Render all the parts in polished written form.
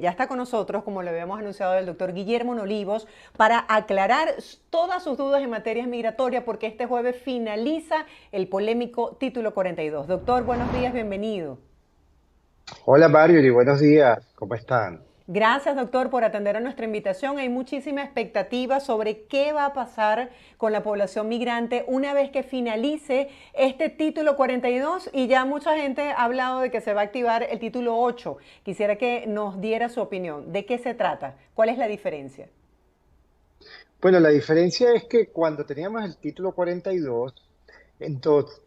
Ya está con nosotros, como le habíamos anunciado, el doctor Guillermo Nolivos para aclarar todas sus dudas en materia migratoria, porque este jueves finaliza el polémico Título 42. Doctor, buenos días, bienvenido. Hola Mario y buenos días, ¿cómo están? Gracias, doctor, por atender a nuestra invitación. Hay muchísima expectativa sobre qué va a pasar con la población migrante una vez que finalice este título 42 y ya mucha gente ha hablado de que se va a activar el título 8. Quisiera que nos diera su opinión. ¿De qué se trata? ¿Cuál es la diferencia? Bueno, la diferencia es que cuando teníamos el título 42, entonces,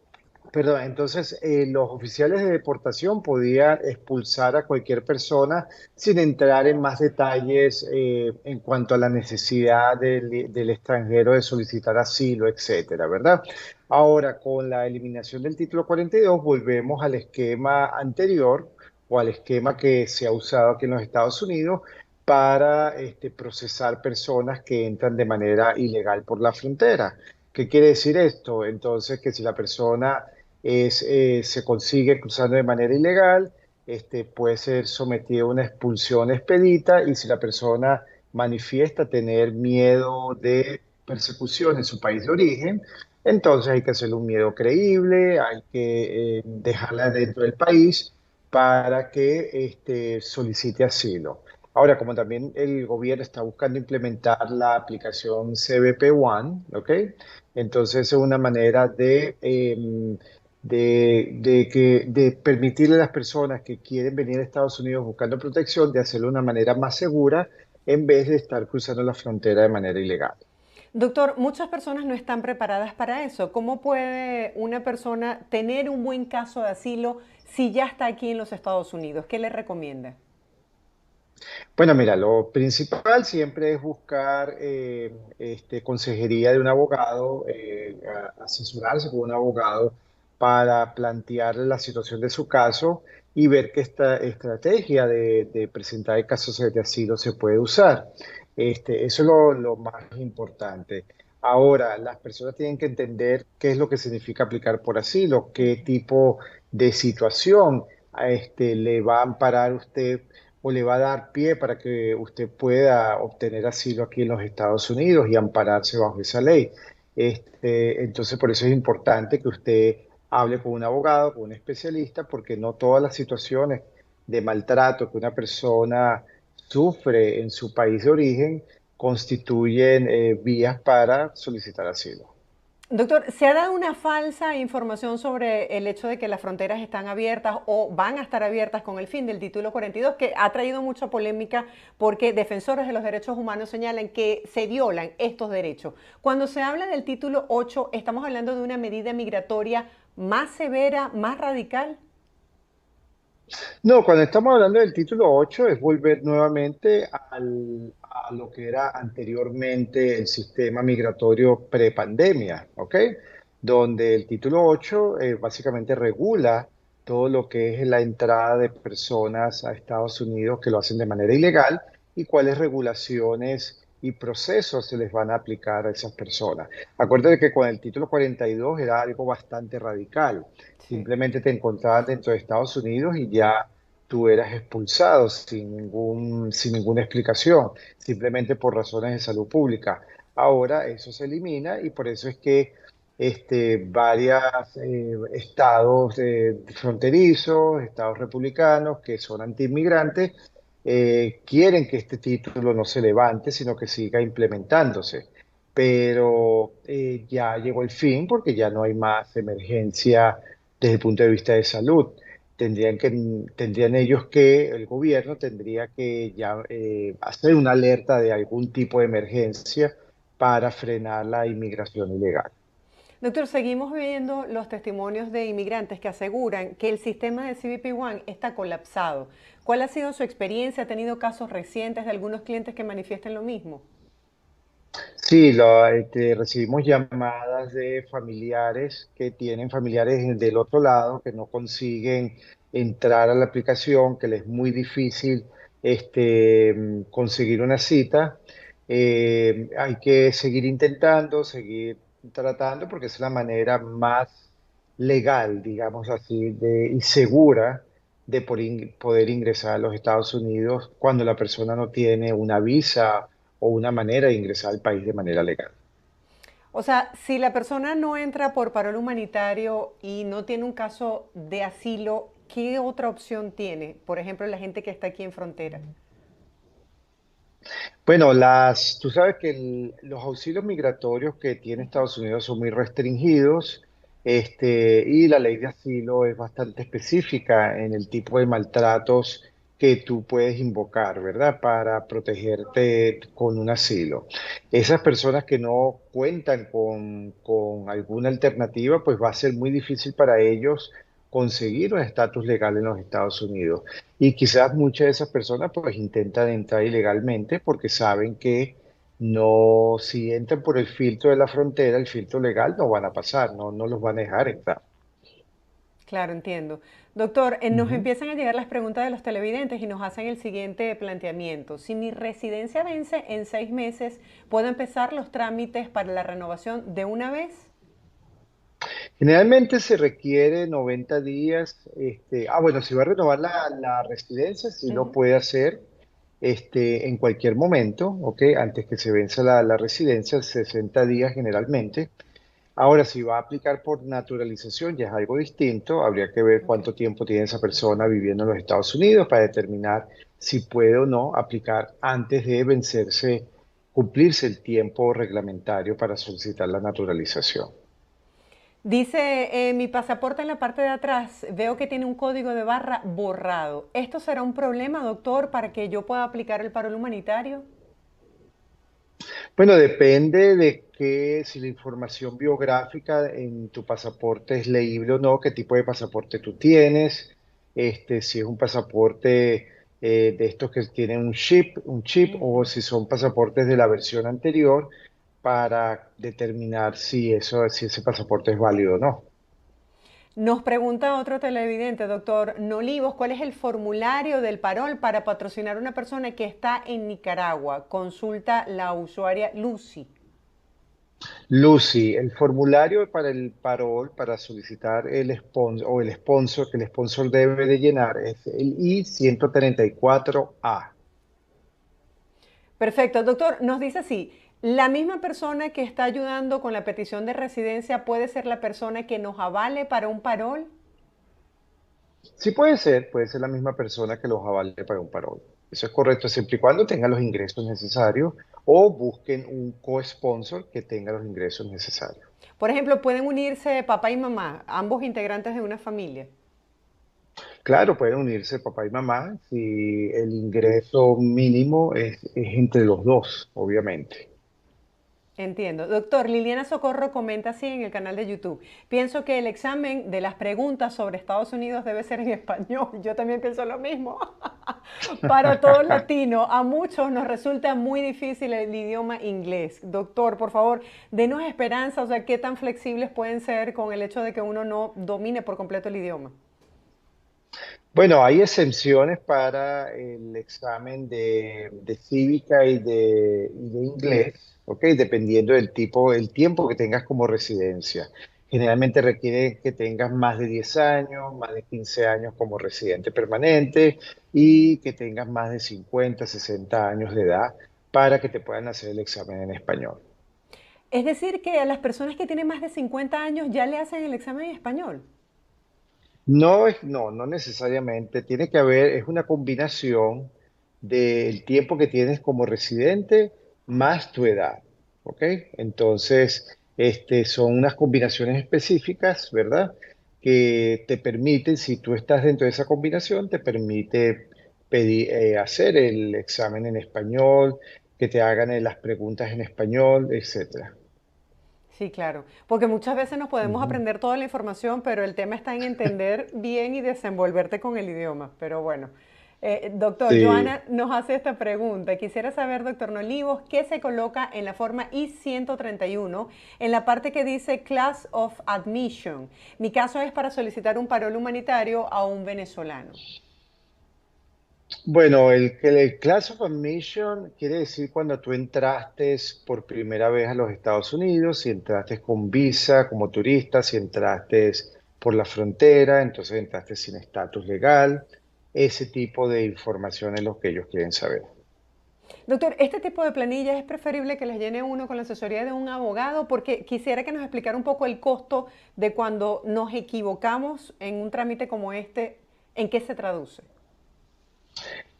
los oficiales de deportación podían expulsar a cualquier persona sin entrar en más detalles en cuanto a la necesidad del extranjero de solicitar asilo, etcétera, ¿verdad? Ahora, con la eliminación del título 42, volvemos al esquema anterior o al esquema que se ha usado aquí en los Estados Unidos para procesar personas que entran de manera ilegal por la frontera. ¿Qué quiere decir esto? Entonces, que si la persona se consigue cruzando de manera ilegal, puede ser sometido a una expulsión expedita y si la persona manifiesta tener miedo de persecución en su país de origen, entonces hay que hacerle un miedo creíble, hay que dejarla dentro del país para que solicite asilo. Ahora, como también el gobierno está buscando implementar la aplicación CBP One, ¿ok? Entonces es una manera de permitirle a las personas que quieren venir a Estados Unidos buscando protección, de hacerlo de una manera más segura en vez de estar cruzando la frontera de manera ilegal. Doctor, muchas personas no están preparadas para eso. ¿Cómo puede una persona tener un buen caso de asilo si ya está aquí en los Estados Unidos? ¿Qué le recomienda? Bueno, mira, lo principal siempre es buscar consejería de un abogado, asesorarse con un abogado para plantear la situación de su caso y ver qué esta estrategia de presentar el caso de asilo se puede usar. Eso es lo más importante. Ahora, las personas tienen que entender qué es lo que significa aplicar por asilo, qué tipo de situación le va a amparar usted o le va a dar pie para que usted pueda obtener asilo aquí en los Estados Unidos y ampararse bajo esa ley. Entonces, por eso es importante que usted hable con un abogado, con un especialista, porque no todas las situaciones de maltrato que una persona sufre en su país de origen constituyen vías para solicitar asilo. Doctor, ¿se ha dado una falsa información sobre el hecho de que las fronteras están abiertas o van a estar abiertas con el fin del título 42, que ha traído mucha polémica porque defensores de los derechos humanos señalan que se violan estos derechos? Cuando se habla del título 8, ¿estamos hablando de una medida migratoria más severa, más radical? No, cuando estamos hablando del título 8 es volver nuevamente a lo que era anteriormente el sistema migratorio prepandemia, ¿ok? Donde el título 8 básicamente regula todo lo que es la entrada de personas a Estados Unidos que lo hacen de manera ilegal y cuáles regulaciones y procesos se les van a aplicar a esas personas. Acuérdate que con el título 42 era algo bastante radical. Sí. Simplemente te encontrabas dentro de Estados Unidos y ya tú eras expulsado sin ninguna explicación, simplemente por razones de salud pública. Ahora eso se elimina y por eso es que varios estados fronterizos, estados republicanos que son antiinmigrantes, quieren que este título no se levante, sino que siga implementándose. Pero ya llegó el fin porque ya no hay más emergencia desde el punto de vista de salud. Tendrían ellos que, el gobierno tendría que ya hacer una alerta de algún tipo de emergencia para frenar la inmigración ilegal. Doctor, seguimos viendo los testimonios de inmigrantes que aseguran que el sistema de CBP One está colapsado. ¿Cuál ha sido su experiencia? ¿Ha tenido casos recientes de algunos clientes que manifiesten lo mismo? Sí, recibimos llamadas de familiares que tienen familiares del otro lado que no consiguen entrar a la aplicación, que les es muy difícil conseguir una cita. Hay que seguir intentando, seguir tratando, porque es la manera más legal, digamos así, y segura de poder ingresar a los Estados Unidos cuando la persona no tiene una visa o una manera de ingresar al país de manera legal. O sea, si la persona no entra por parol humanitario y no tiene un caso de asilo, ¿qué otra opción tiene? Por ejemplo, la gente que está aquí en frontera. Bueno, tú sabes que los auxilios migratorios que tiene Estados Unidos son muy restringidos, y la ley de asilo es bastante específica en el tipo de maltratos que tú puedes invocar, ¿verdad? Para protegerte con un asilo. Esas personas que no cuentan con alguna alternativa, pues va a ser muy difícil para ellos conseguir un estatus legal en los Estados Unidos. Y quizás muchas de esas personas pues intentan entrar ilegalmente porque saben que no, si entran por el filtro de la frontera, el filtro legal, no van a pasar, no los van a dejar entrar. Claro, entiendo. Doctor, nos Ujú. empiezan a llegar las preguntas de los televidentes y nos hacen el siguiente planteamiento. Si mi residencia vence en 6 meses, ¿puedo empezar los trámites para la renovación de una vez? Generalmente se requiere 90 días. Bueno, si va a renovar la residencia, sí lo Ujú. puede hacer en cualquier momento, ¿ok? Antes que se venza la residencia, 60 días generalmente. Ahora, si va a aplicar por naturalización, ya es algo distinto. Habría que ver Ok. cuánto tiempo tiene esa persona viviendo en los Estados Unidos para determinar si puede o no aplicar antes de vencerse, cumplirse el tiempo reglamentario para solicitar la naturalización. Dice, mi pasaporte en la parte de atrás, veo que tiene un código de barra borrado. ¿Esto será un problema, doctor, para que yo pueda aplicar el parol humanitario? Bueno, depende de si la información biográfica en tu pasaporte es leíble o no, qué tipo de pasaporte tú tienes, si es un pasaporte de estos que tienen un chip, o si son pasaportes de la versión anterior para determinar si ese pasaporte es válido o no. Nos pregunta otro televidente, doctor Nolivos, ¿cuál es el formulario del parol para patrocinar a una persona que está en Nicaragua? Consulta la usuaria Lucy. Lucy, el formulario para el parol, para solicitar el sponsor o el sponsor que el sponsor debe de llenar es el I-134A. Perfecto, doctor, nos dice así, ¿la misma persona que está ayudando con la petición de residencia puede ser la persona que nos avale para un parol? Sí puede ser la misma persona que los avale para un parol. Eso es correcto, siempre y cuando tenga los ingresos necesarios o busquen un co-sponsor que tenga los ingresos necesarios. Por ejemplo, pueden unirse papá y mamá, ambos integrantes de una familia. Claro, pueden unirse papá y mamá si el ingreso mínimo es entre los dos, obviamente. Entiendo. Doctor, Liliana Socorro comenta así en el canal de YouTube. Pienso que el examen de las preguntas sobre Estados Unidos debe ser en español. Yo también pienso lo mismo. Para todo latino, a muchos nos resulta muy difícil el idioma inglés. Doctor, por favor, denos esperanza, o sea, qué tan flexibles pueden ser con el hecho de que uno no domine por completo el idioma. Bueno, hay exenciones para el examen de cívica y de inglés, ¿ok? Dependiendo del tipo, el tiempo que tengas como residencia. Generalmente requiere que tengas más de 10 años, más de 15 años como residente permanente y que tengas más de 50, 60 años de edad para que te puedan hacer el examen en español. Es decir, que a las personas que tienen más de 50 años ya le hacen el examen en español. No necesariamente. Tiene que haber, es una combinación del tiempo que tienes como residente más tu edad, ¿ok? Entonces, son unas combinaciones específicas, ¿verdad? Que te permiten, si tú estás dentro de esa combinación, te permite hacer el examen en español, que te hagan las preguntas en español, etcétera. Sí, claro, porque muchas veces nos podemos Ujú. aprender toda la información, pero el tema está en entender bien y desenvolverte con el idioma. Pero bueno, doctor, Sí. Joana nos hace esta pregunta. Quisiera saber, doctor Nolivos, ¿qué se coloca en la forma I-131 en la parte que dice Class of Admission? Mi caso es para solicitar un parol humanitario a un venezolano. Bueno, el Class of Admission quiere decir cuando tú entraste por primera vez a los Estados Unidos, si entraste con visa como turista, si entraste por la frontera, entonces entraste sin estatus legal. Ese tipo de información es lo que ellos quieren saber. Doctor, ¿este tipo de planillas es preferible que las llene uno con la asesoría de un abogado? Porque quisiera que nos explicara un poco el costo de cuando nos equivocamos en un trámite como este, ¿en qué se traduce?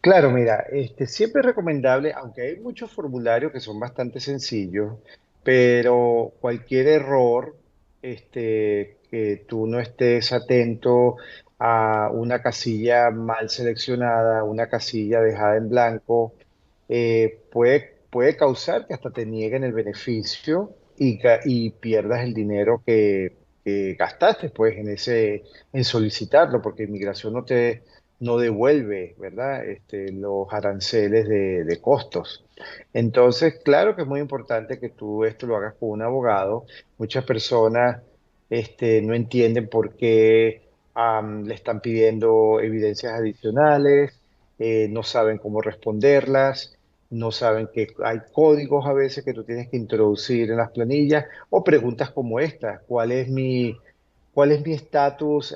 Claro, mira, siempre es recomendable, aunque hay muchos formularios que son bastante sencillos, pero cualquier error, que tú no estés atento a una casilla mal seleccionada, una casilla dejada en blanco, puede causar que hasta te nieguen el beneficio y pierdas el dinero que gastaste, pues, en solicitarlo, porque inmigración no devuelve, ¿verdad? Los aranceles de costos. Entonces, claro que es muy importante que tú esto lo hagas con un abogado. Muchas personas, no entienden por qué le están pidiendo evidencias adicionales, no saben cómo responderlas, no saben que hay códigos a veces que tú tienes que introducir en las planillas o preguntas como esta: cuál es mi estatus?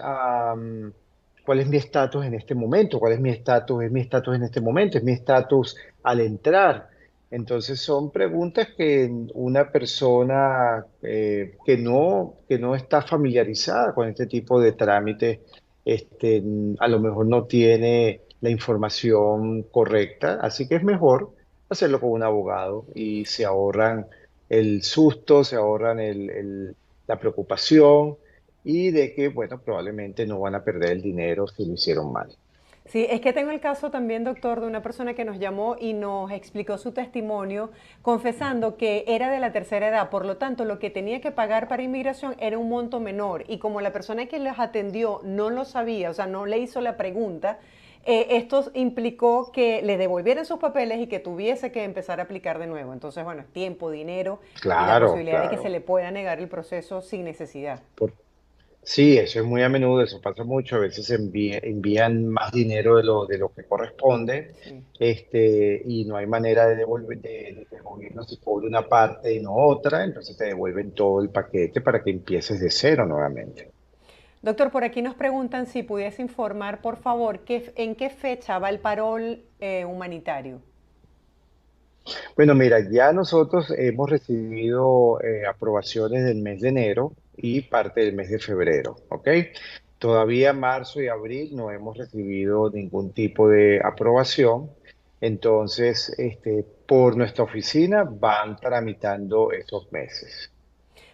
¿Cuál es mi estatus en este momento? ¿Cuál es mi estatus? ¿Es mi estatus en este momento? ¿Es mi estatus al entrar? Entonces son preguntas que una persona que no está familiarizada con este tipo de trámites, a lo mejor no tiene la información correcta, así que es mejor hacerlo con un abogado y se ahorran el susto, se ahorran la preocupación y de que, bueno, probablemente no van a perder el dinero si lo hicieron mal. Sí, es que tengo el caso también, doctor, de una persona que nos llamó y nos explicó su testimonio, confesando que era de la tercera edad, por lo tanto, lo que tenía que pagar para inmigración era un monto menor. Y como la persona que les atendió no lo sabía, o sea, no le hizo la pregunta, esto implicó que le devolvieran sus papeles y que tuviese que empezar a aplicar de nuevo. Entonces, bueno, es tiempo, dinero y la Claro, posibilidad de que se claro. le pueda negar el proceso sin necesidad. Por- sí, eso es muy a menudo, eso pasa mucho. A veces envían más dinero de lo que corresponde, Sí. y no hay manera de devolver, de que el gobierno se cobre una parte y no otra, entonces te devuelven todo el paquete para que empieces de cero nuevamente. Doctor, por aquí nos preguntan si pudiese informar, por favor, en qué fecha va el parol humanitario. Bueno, mira, ya nosotros hemos recibido aprobaciones del mes de enero y parte del mes de febrero, ¿ok? Todavía marzo y abril no hemos recibido ningún tipo de aprobación, entonces, por nuestra oficina van tramitando esos meses.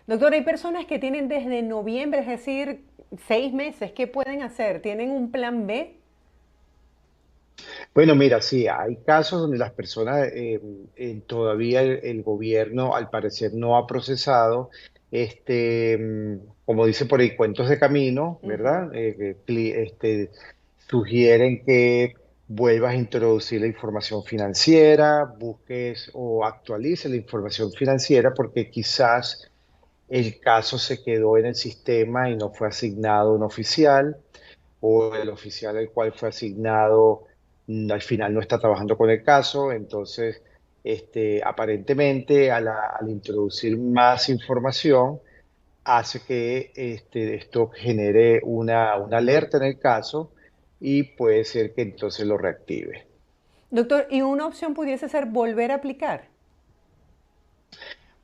Doctor, hay personas que tienen desde noviembre, es decir, 6 meses. ¿Qué pueden hacer? ¿Tienen un plan B? Bueno, mira, sí, hay casos donde las personas, todavía el gobierno al parecer no ha procesado, como dice por ahí, cuentos de camino, Ujú. ¿verdad? Sugieren que vuelvas a introducir la información financiera, busques o actualices la información financiera porque quizás el caso se quedó en el sistema y no fue asignado un oficial, o el oficial al cual fue asignado, al final no está trabajando con el caso. Entonces, aparentemente al introducir más información hace que esto genere una alerta en el caso y puede ser que entonces lo reactive. Doctor, ¿y una opción pudiese ser volver a aplicar?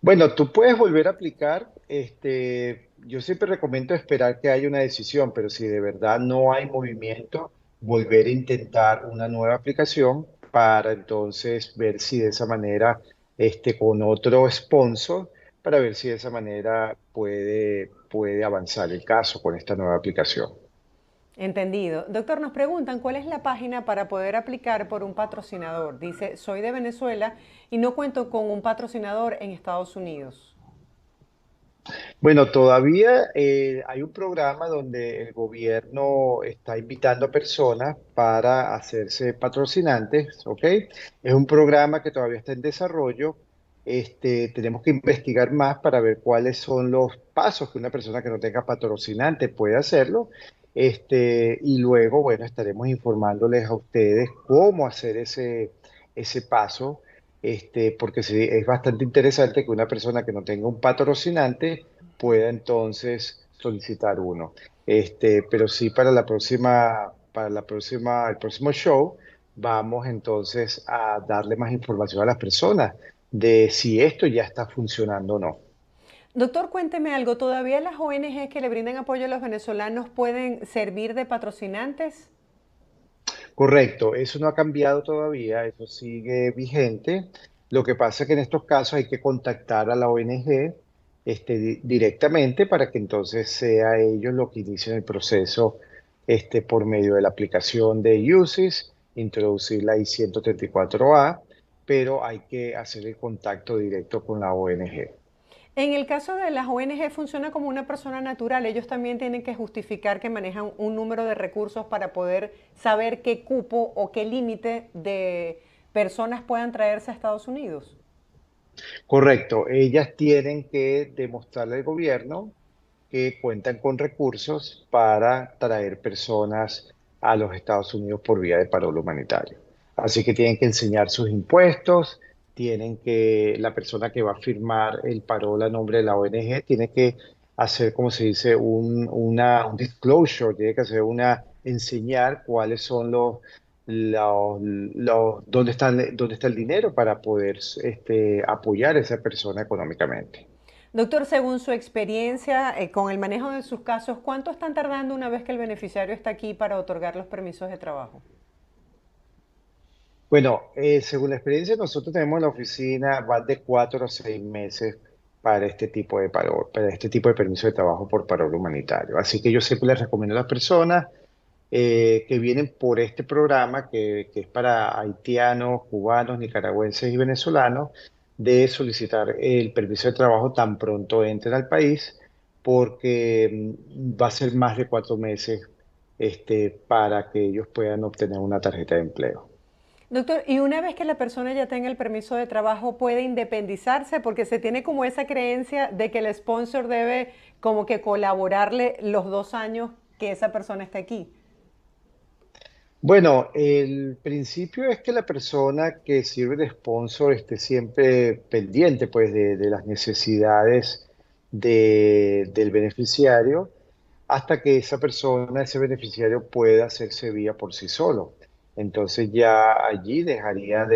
Bueno, tú puedes volver a aplicar. Yo siempre recomiendo esperar que haya una decisión, pero si de verdad no hay movimiento, volver a intentar una nueva aplicación para entonces ver si de esa manera, con otro sponsor, para ver si de esa manera puede avanzar el caso con esta nueva aplicación. Entendido. Doctor, nos preguntan cuál es la página para poder aplicar por un patrocinador. Dice, soy de Venezuela y no cuento con un patrocinador en Estados Unidos. Bueno, todavía hay un programa donde el gobierno está invitando a personas para hacerse patrocinantes, ¿ok? Es un programa que todavía está en desarrollo. Tenemos que investigar más para ver cuáles son los pasos que una persona que no tenga patrocinante puede hacerlo. Y luego, bueno, estaremos informándoles a ustedes cómo hacer ese paso, porque sí, es bastante interesante que una persona que no tenga un patrocinante pueda entonces solicitar uno. Pero sí el próximo show, vamos entonces a darle más información a las personas de si esto ya está funcionando o no. Doctor, cuénteme algo, ¿todavía las ONG que le brindan apoyo a los venezolanos pueden servir de patrocinantes? Correcto, eso no ha cambiado todavía, eso sigue vigente. Lo que pasa es que en estos casos hay que contactar a la ONG directamente para que entonces sea ellos los que inicien el proceso por medio de la aplicación de USIS, introducir la I-134A, pero hay que hacer el contacto directo con la ONG. En el caso de las ONG funciona como una persona natural. Ellos también tienen que justificar que manejan un número de recursos para poder saber qué cupo o qué límite de personas puedan traerse a Estados Unidos. Correcto, ellas tienen que demostrarle al gobierno que cuentan con recursos para traer personas a los Estados Unidos por vía de parol humanitario. Así que tienen que enseñar sus impuestos, la persona que va a firmar el parol a nombre de la ONG tiene que hacer, como se dice, un disclosure, tiene que hacer enseñar cuáles son dónde está el dinero para poder apoyar a esa persona económicamente. Doctor, según su experiencia con el manejo de sus casos, ¿cuánto están tardando una vez que el beneficiario está aquí para otorgar los permisos de trabajo? Bueno, según la experiencia, nosotros tenemos en la oficina más de 4 a 6 meses para este tipo de parol, para este tipo de permiso de trabajo por parol humanitario. Así que yo siempre les recomiendo a las personas que vienen por este programa, que es para haitianos, cubanos, nicaragüenses y venezolanos, de solicitar el permiso de trabajo tan pronto entren al país, porque va a ser más de 4 meses para que ellos puedan obtener una tarjeta de empleo. Doctor, y una vez que la persona ya tenga el permiso de trabajo, ¿puede independizarse? Porque se tiene como esa creencia de que el sponsor debe como que colaborarle los 2 años que esa persona esté aquí. Bueno, el principio es que la persona que sirve de sponsor esté siempre pendiente pues, de las necesidades del beneficiario hasta que esa persona, ese beneficiario pueda hacerse vía por sí solo. Entonces ya allí dejaría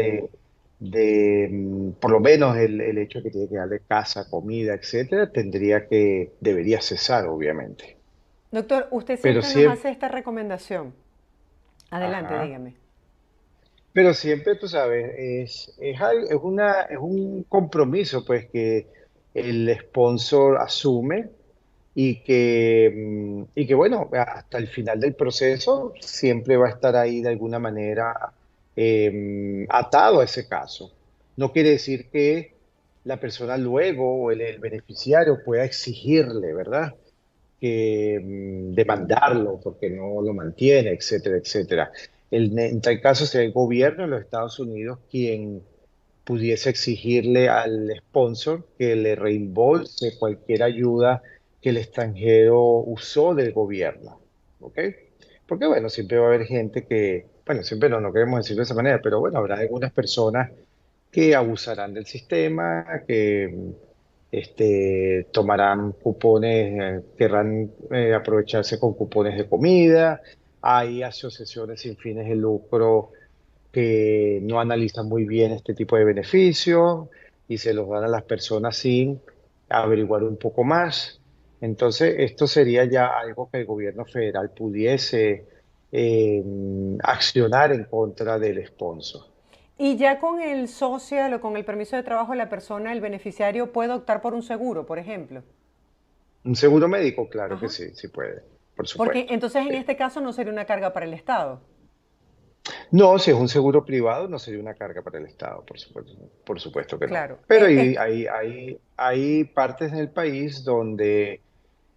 por lo menos el hecho de que tiene que darle casa, comida, etcétera, debería cesar, obviamente. Doctor, usted Pero siempre nos siempre, hace esta recomendación. Adelante, ajá. dígame. Pero siempre, tú sabes, es un compromiso pues que el sponsor asume y que bueno, hasta el final del proceso siempre va a estar ahí de alguna manera atado a ese caso. No quiere decir que la persona luego o el beneficiario pueda exigirle, ¿verdad? Demandarlo porque no lo mantiene, etcétera, etcétera. En tal caso sería el gobierno de los Estados Unidos quien pudiese exigirle al sponsor que le reembolse cualquier ayuda que el extranjero usó del gobierno. ¿Ok? Porque bueno, siempre va a haber gente bueno, siempre no queremos decirlo de esa manera, pero bueno, habrá algunas personas que abusarán del sistema, que tomarán cupones, querrán aprovecharse con cupones de comida. Hay asociaciones sin fines de lucro que no analizan muy bien este tipo de beneficios y se los dan a las personas sin averiguar un poco más. Entonces, esto sería ya algo que el gobierno federal pudiese eh, accionar en contra del sponsor. Y ya con el social o con el permiso de trabajo, la persona, el beneficiario, puede optar por un seguro, por ejemplo. ¿Un seguro médico? Claro que Ajá. sí, sí puede, por Porque supuesto. entonces en Sí. este caso no sería una carga para el Estado. No, si es un seguro privado, no sería una carga para el Estado, por supuesto que no. Claro. Pero hay partes del país donde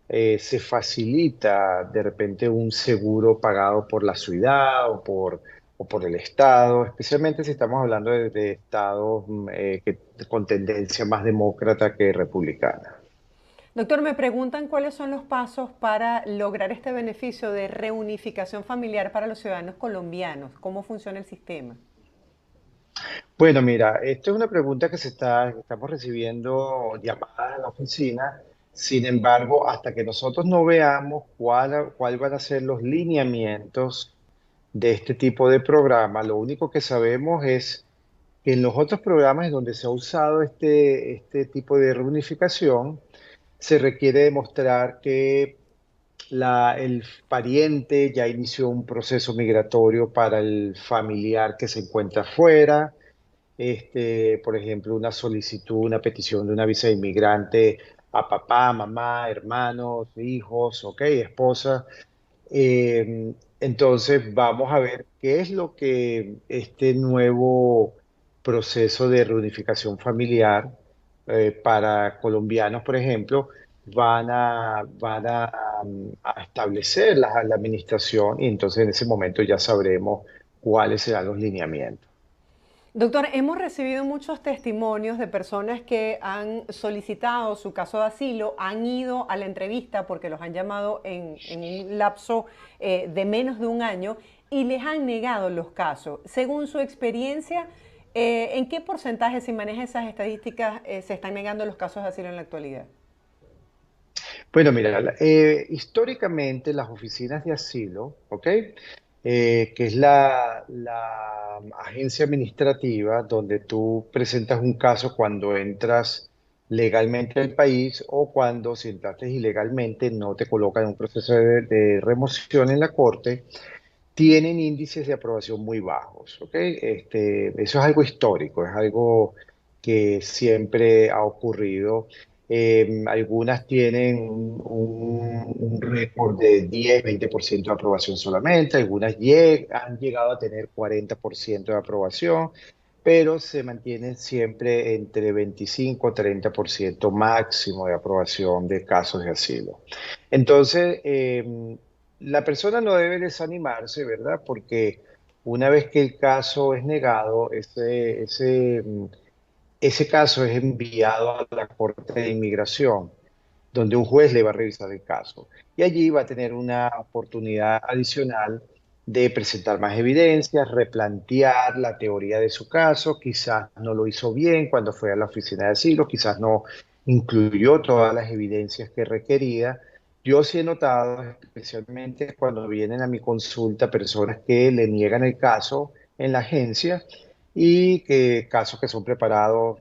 se facilita de repente un seguro pagado por la ciudad o por el Estado, especialmente si estamos hablando de estados con tendencia más demócrata que republicana. Doctor, me preguntan cuáles son los pasos para lograr este beneficio de reunificación familiar para los ciudadanos colombianos. ¿Cómo funciona el sistema? Bueno, mira, esto es una pregunta estamos recibiendo llamadas a la oficina Sin embargo, hasta que nosotros no veamos cuál van a ser los lineamientos de este tipo de programa, lo único que sabemos es que en los otros programas en donde se ha usado este tipo de reunificación, se requiere demostrar que el pariente ya inició un proceso migratorio para el familiar que se encuentra fuera. Por ejemplo, una solicitud, una petición de una visa de inmigrante a papá, mamá, hermanos, hijos, ok, esposa. Entonces vamos a ver qué es lo que este nuevo proceso de reunificación familiar para colombianos, por ejemplo, van a establecer la administración y entonces en ese momento ya sabremos cuáles serán los lineamientos. Doctor, hemos recibido muchos testimonios de personas que han solicitado su caso de asilo, han ido a la entrevista porque los han llamado en un lapso de menos de un año y les han negado los casos. Según su experiencia, ¿en qué porcentaje, si maneja esas estadísticas, se están negando los casos de asilo en la actualidad? Bueno, mira, históricamente las oficinas de asilo, ¿ok? Que es la agencia administrativa donde tú presentas un caso cuando entras legalmente al país o cuando si entraste ilegalmente no te colocan en un proceso de remoción en la corte, tienen índices de aprobación muy bajos, ¿ok? Eso es algo histórico, es algo que siempre ha ocurrido. Algunas tienen un récord de 10, 20% de aprobación solamente, algunas han llegado a tener 40% de aprobación, pero se mantienen siempre entre 25 30% máximo de aprobación de casos de asilo. Entonces, la persona no debe desanimarse, ¿verdad? Porque una vez que el caso es negado, ese caso es enviado a la Corte de Inmigración, donde un juez le va a revisar el caso. Y allí va a tener una oportunidad adicional de presentar más evidencias, replantear la teoría de su caso, quizás no lo hizo bien cuando fue a la oficina de asilo, quizás no incluyó todas las evidencias que requería. Yo sí he notado, especialmente cuando vienen a mi consulta, personas que le niegan el caso en la agencia y que casos que son preparados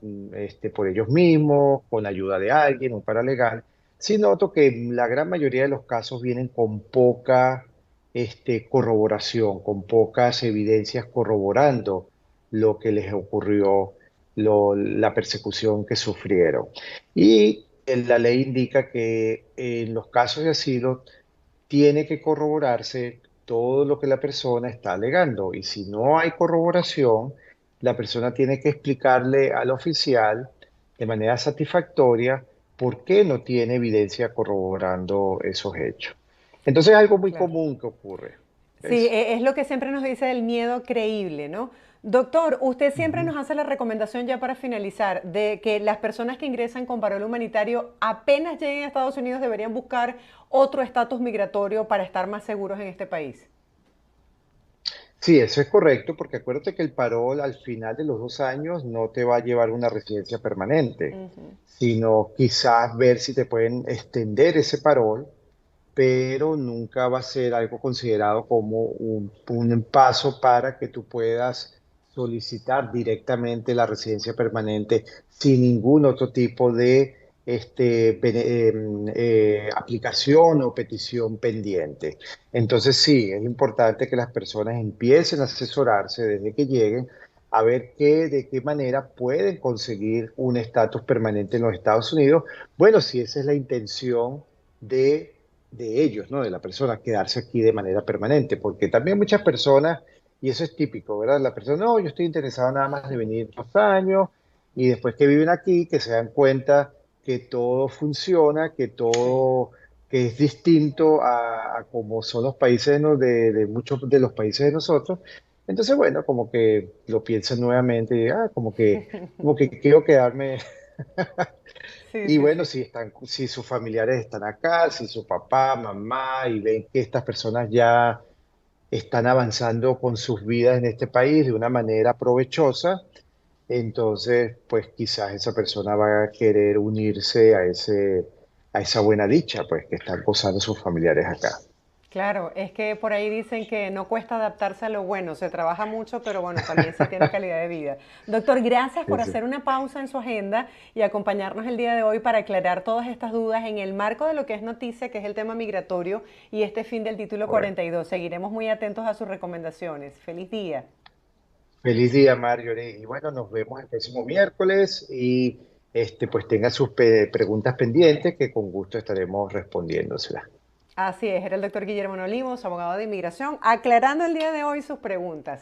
por ellos mismos, con ayuda de alguien, un paralegal. Sí noto que la gran mayoría de los casos vienen con poca corroboración, con pocas evidencias corroborando lo que les ocurrió, la persecución que sufrieron. Y la ley indica que en los casos de asilo tiene que corroborarse todo lo que la persona está alegando. Y si no hay corroboración, la persona tiene que explicarle al oficial de manera satisfactoria por qué no tiene evidencia corroborando esos hechos. Entonces es algo muy Claro. común que ocurre. Sí, ¿Ves? es lo que siempre nos dice del miedo creíble, ¿no? Doctor, usted siempre Ujú. nos hace la recomendación ya para finalizar de que las personas que ingresan con parol humanitario apenas lleguen a Estados Unidos deberían buscar otro estatus migratorio para estar más seguros en este país. Sí, eso es correcto, porque acuérdate que el parol al final de los 2 años no te va a llevar a una residencia permanente, Ujú. sino quizás ver si te pueden extender ese parol, pero nunca va a ser algo considerado como un paso para que tú puedas solicitar directamente la residencia permanente sin ningún otro tipo de aplicación o petición pendiente. Entonces sí, es importante que las personas empiecen a asesorarse desde que lleguen a ver de qué manera pueden conseguir un estatus permanente en los Estados Unidos. Bueno, si esa es la intención de ellos, ¿no? De la persona, quedarse aquí de manera permanente, porque también muchas personas, y eso es típico, ¿verdad? La persona, no, yo estoy interesado nada más de venir 2 años, y después que viven aquí, que se dan cuenta que todo funciona, Sí. que es distinto a como son los países de muchos de los países de nosotros. Entonces, bueno, como que lo piensan nuevamente y como que quiero quedarme. Sí, Y sí, bueno, sí. si sus familiares están acá, si su papá, mamá, y ven que estas personas ya están avanzando con sus vidas en este país de una manera provechosa, entonces, pues quizás esa persona va a querer unirse a esa buena dicha, pues, que están gozando sus familiares acá. Claro, es que por ahí dicen que no cuesta adaptarse a lo bueno, se trabaja mucho, pero bueno, también se tiene calidad de vida. Doctor, gracias por Eso. hacer una pausa en su agenda y acompañarnos el día de hoy para aclarar todas estas dudas en el marco de lo que es noticia, que es el tema migratorio y este fin del título Bueno, 42. Seguiremos muy atentos a sus recomendaciones. Feliz día. feliz día, Marjorie. Y bueno, nos vemos el próximo miércoles y pues tenga sus preguntas pendientes que con gusto estaremos respondiéndoselas. Así es, era el doctor Guillermo Nolimos, abogado de inmigración, aclarando el día de hoy sus preguntas.